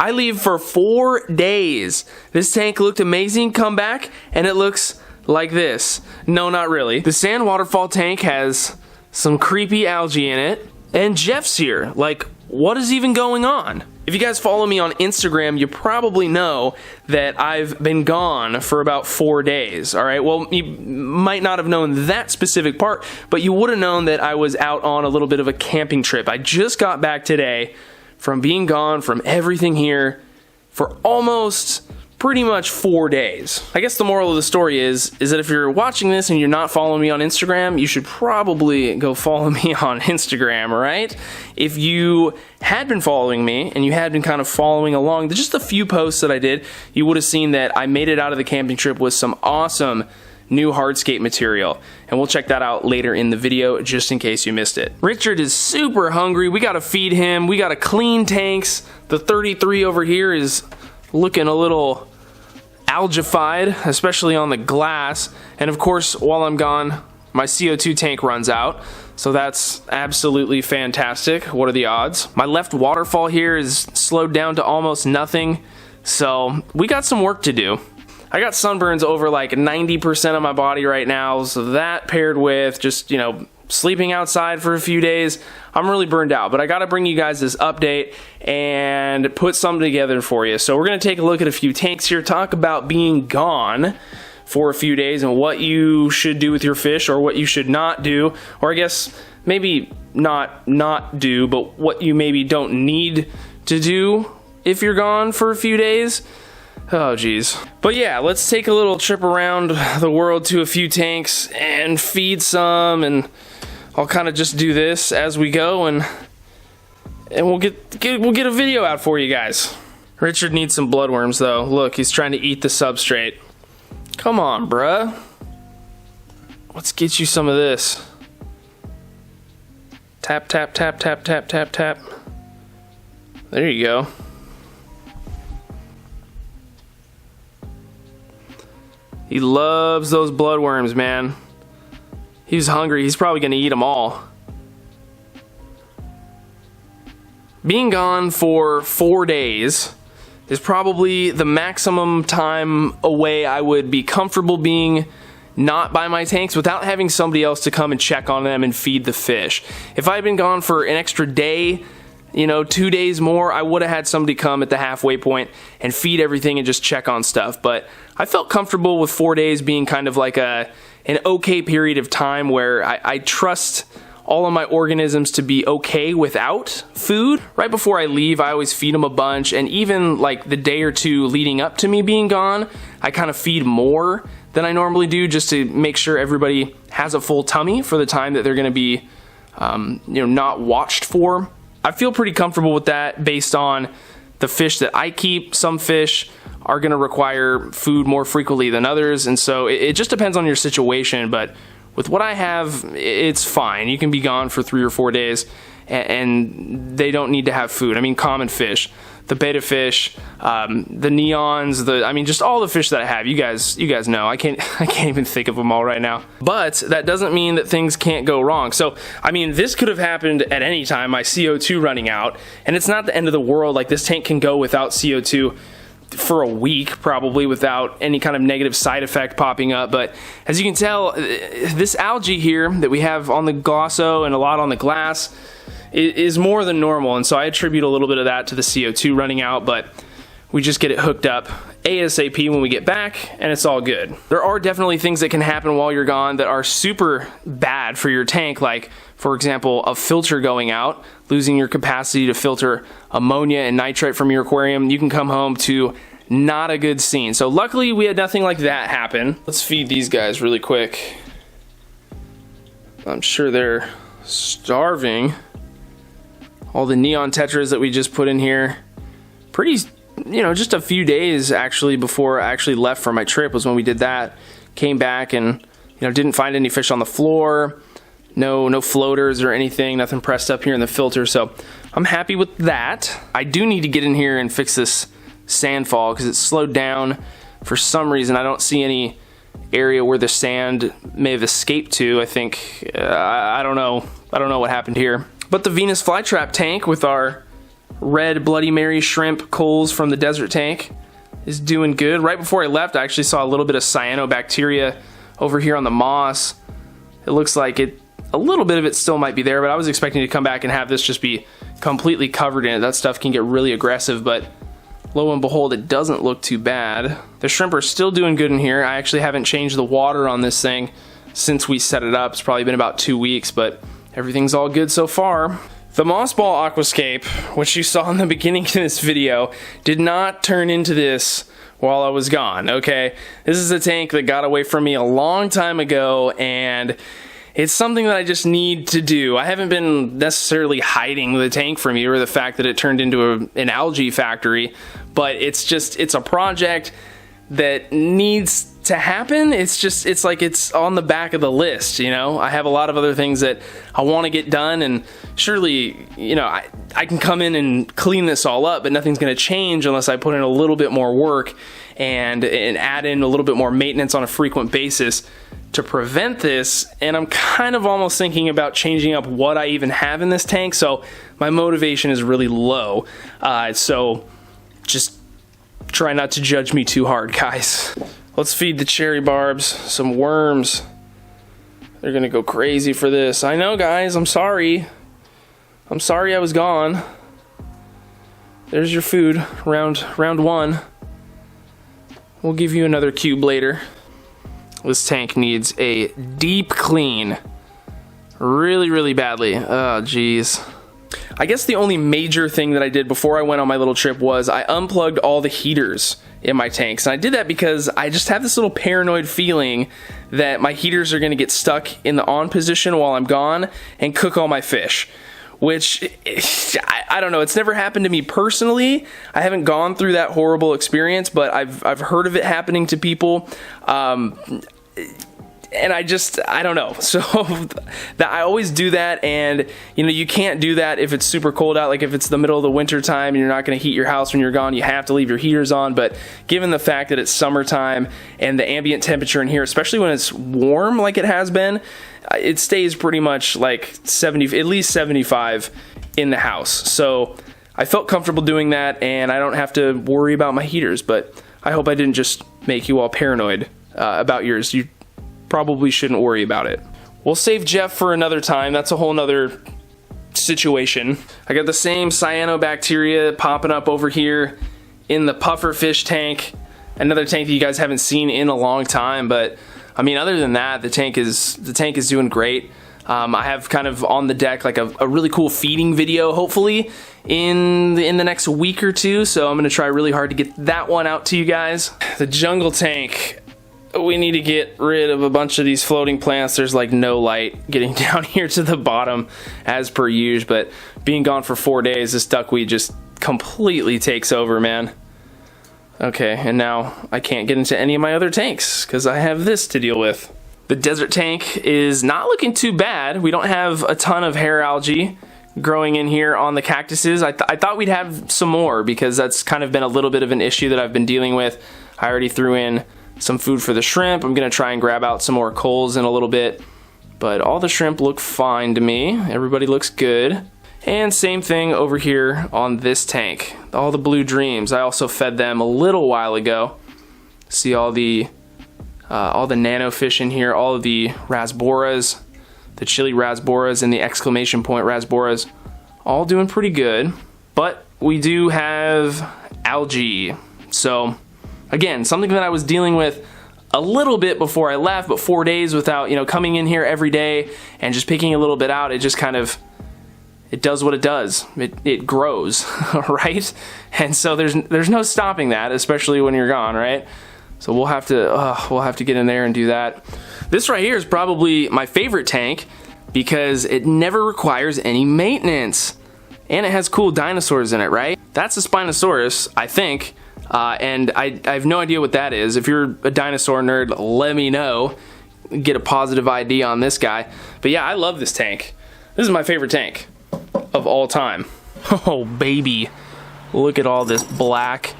I leave for 4 days. This tank looked amazing. Come back and it looks like this. No, not really. The sand waterfall tank has some creepy algae in it. And Jeff's here. Like, what is even going on? If you guys follow me on Instagram, you probably know that I've been gone for about 4 days, all right? Well, you might not have known that specific part, but you would have known that I was out on a little bit of a camping trip. I just got back today from being gone from everything here for almost pretty much 4 days. I guess the moral of the story is that if you're watching this and you're not following me on Instagram, you should probably go follow me on Instagram, right? If you had been following me and you had been kind of following along, just a few posts that I did, you would have seen that I made it out of the camping trip with some awesome new hardscape material, and we'll check that out later in the video just in case you missed it. Richard is super hungry. We gotta feed him. We gotta clean tanks. The 33 over here is looking a little algified, especially on the glass. And of course, while I'm gone, my CO2 tank runs out. So that's absolutely fantastic. What are the odds? My left waterfall here is slowed down to almost nothing. So we got some work to do. I got sunburns over like 90% of my body right now. So that paired with just, you know, sleeping outside for a few days, I'm really burned out. But I got to bring you guys this update and put something together for you. So we're going to take a look at a few tanks here, talk about being gone for a few days and what you should do with your fish, or what you should not do, or I guess maybe not do, but what you maybe don't need to do if you're gone for a few days. Oh geez. But yeah, let's take a little trip around the world to a few tanks and feed some, and I'll kind of just do this as we go, and we'll get a video out for you guys. Richard needs some bloodworms though. Look, he's trying to eat the substrate. Come on, bruh. Let's get you some of this. Tap, tap, tap, tap, tap, tap, tap. There you go. He loves those bloodworms, man. He's hungry. He's probably gonna eat them all. Being gone for 4 days is probably the maximum time away I would be comfortable being not by my tanks without having somebody else to come and check on them and feed the fish. If I had been gone for an extra day, you know, 2 days more, I would have had somebody come at the halfway point and feed everything and just check on stuff. But I felt comfortable with 4 days being kind of like an okay period of time where I trust all of my organisms to be okay without food. Right before I leave, I always feed them a bunch, and even like the day or two leading up to me being gone, I kind of feed more than I normally do just to make sure everybody has a full tummy for the time that they're going to be not watched for. I feel pretty comfortable with that based on the fish that I keep. Some fish are going to require food more frequently than others, and so it just depends on your situation. But with what I have, it's fine. You can be gone for 3 or 4 days and they don't need to have food. I mean, common fish, the betta fish, the neons, just all the fish that I have. You guys know. I can't even think of them all right now. But that doesn't mean that things can't go wrong. So, I mean, this could have happened at any time, my CO2 running out, and it's not the end of the world. Like, this tank can go without CO2 for a week, probably, without any kind of negative side effect popping up. But as you can tell, this algae here that we have on the glosso and a lot on the glass is more than normal, and so I attribute a little bit of that to the CO2 running out, but we just get it hooked up ASAP when we get back, and it's all good. There are definitely things that can happen while you're gone that are super bad for your tank, like, for example, a filter going out, losing your capacity to filter ammonia and nitrite from your aquarium. You can come home to not a good scene. So luckily we had nothing like that happen. Let's feed these guys really quick. I'm sure they're starving. All the neon tetras that we just put in here. Pretty, just a few days actually before I actually left for my trip was when we did that. Came back and, didn't find any fish on the floor. No floaters or anything, nothing pressed up here in the filter, so I'm happy with that. I do need to get in here and fix this sandfall because it's slowed down for some reason. I don't see any area where the sand may have escaped to. I think I don't know what happened here. But the Venus flytrap tank with our red Bloody Mary shrimp coals from the desert tank is doing good. Right before I left, I actually saw a little bit of cyanobacteria over here on the moss. It looks like a little bit of it still might be there, but I was expecting to come back and have this just be completely covered in it. That stuff can get really aggressive, but lo and behold, it doesn't look too bad. The shrimp are still doing good in here. I actually haven't changed the water on this thing since we set it up. It's probably been about 2 weeks, but everything's all good so far. The Moss Ball Aquascape, which you saw in the beginning of this video, did not turn into this while I was gone, okay? This is a tank that got away from me a long time ago, and it's something that I just need to do. I haven't been necessarily hiding the tank from you or the fact that it turned into an algae factory, but it's a project that needs to happen. It's like it's on the back of the list, you know? I have a lot of other things that I want to get done, and surely, you know, I can come in and clean this all up, but nothing's going to change unless I put in a little bit more work and add in a little bit more maintenance on a frequent basis to prevent this. And I'm kind of almost thinking about changing up what I even have in this tank, so my motivation is really low. So just try not to judge me too hard, guys. Let's feed the cherry barbs some worms. They're gonna go crazy for this. I know, guys, I'm sorry. I'm sorry I was gone. There's your food, round one. We'll give you another cube later. This tank needs a deep clean. Really, really badly. Oh, geez. I guess the only major thing that I did before I went on my little trip was I unplugged all the heaters in my tanks. And I did that because I just have this little paranoid feeling that my heaters are gonna get stuck in the on position while I'm gone and cook all my fish. Which, I don't know, it's never happened to me personally. I haven't gone through that horrible experience, but I've heard of it happening to people. And I don't know. So I always do that, and you know, you can't do that if it's super cold out. Like if it's the middle of the winter time and you're not going to heat your house when you're gone, you have to leave your heaters on. But given the fact that it's summertime and the ambient temperature in here, especially when it's warm like it has been, it stays pretty much like 70, at least 75 in the house. So I felt comfortable doing that, and I don't have to worry about my heaters. But I hope I didn't just make you all paranoid about yours. You probably shouldn't worry about it. We'll save Jeff for another time. That's a whole nother situation. I got the same cyanobacteria popping up over here in the puffer fish tank. Another tank that you guys haven't seen in a long time, but I mean, other than that, the tank is doing great. I have kind of on the deck like a really cool feeding video, hopefully in the next week or two. So I'm gonna try really hard to get that one out to you guys. The jungle tank. We need to get rid of a bunch of these floating plants. There's like no light getting down here to the bottom as per usual, but being gone for 4 days, this duckweed just completely takes over, man. Okay, and now I can't get into any of my other tanks because I have this to deal with. The desert tank is not looking too bad. We don't have a ton of hair algae growing in here on the cactuses. I thought we'd have some more because that's kind of been a little bit of an issue that I've been dealing with. I already threw in some food for the shrimp. I'm gonna try and grab out some more coals in a little bit, but all the shrimp look fine to me. Everybody looks good. And same thing over here on this tank. All the blue dreams, I also fed them a little while ago. See all the nano fish in here, all of the rasboras, the chili rasboras and the exclamation point rasboras, all doing pretty good. But we do have algae. So again, something that I was dealing with a little bit before I left, but 4 days without, you know, coming in here every day and just picking a little bit out, it just kind of, it does what it does. It grows, right? And so there's no stopping that, especially when you're gone, right? So we'll have to get in there and do that. This right here is probably my favorite tank because it never requires any maintenance. And it has cool dinosaurs in it, right? That's a Spinosaurus, I think. And I have no idea what that is. If you're a dinosaur nerd, let me know. Get a positive ID on this guy. But yeah, I love this tank. This is my favorite tank of all time. Oh, baby. Look at all this black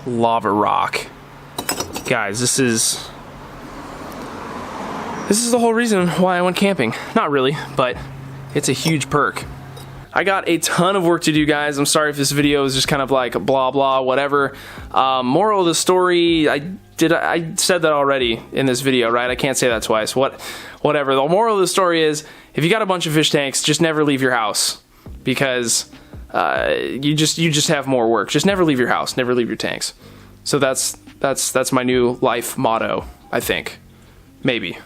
lava rock. Guys, this is the whole reason why I went camping. Not really, but it's a huge perk. I got a ton of work to do, guys. I'm sorry if this video is just kind of like blah blah whatever. Moral of the story, I said that already in this video, right? I can't say that twice. Whatever. The moral of the story is, if you got a bunch of fish tanks, just never leave your house, because you just have more work. Just never leave your house, never leave your tanks. So that's my new life motto, I think. Maybe.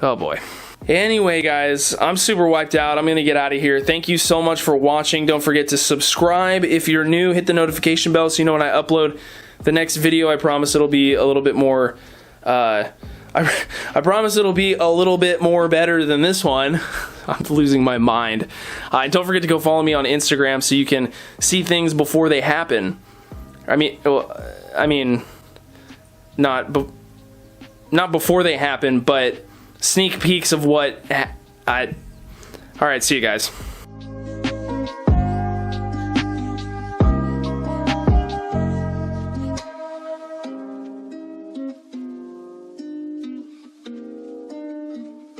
Oh boy. Anyway, guys, I'm super wiped out. I'm gonna get out of here. Thank you so much for watching. Don't forget to subscribe if you're new. Hit the notification bell so you know when I upload the next video. I promise it'll be a little bit more I promise it'll be a little bit more better than this one. I'm losing my mind. And don't forget to go follow me on Instagram so you can see things before they happen. I mean, not before they happen, but sneak peeks of what. All right, see you guys.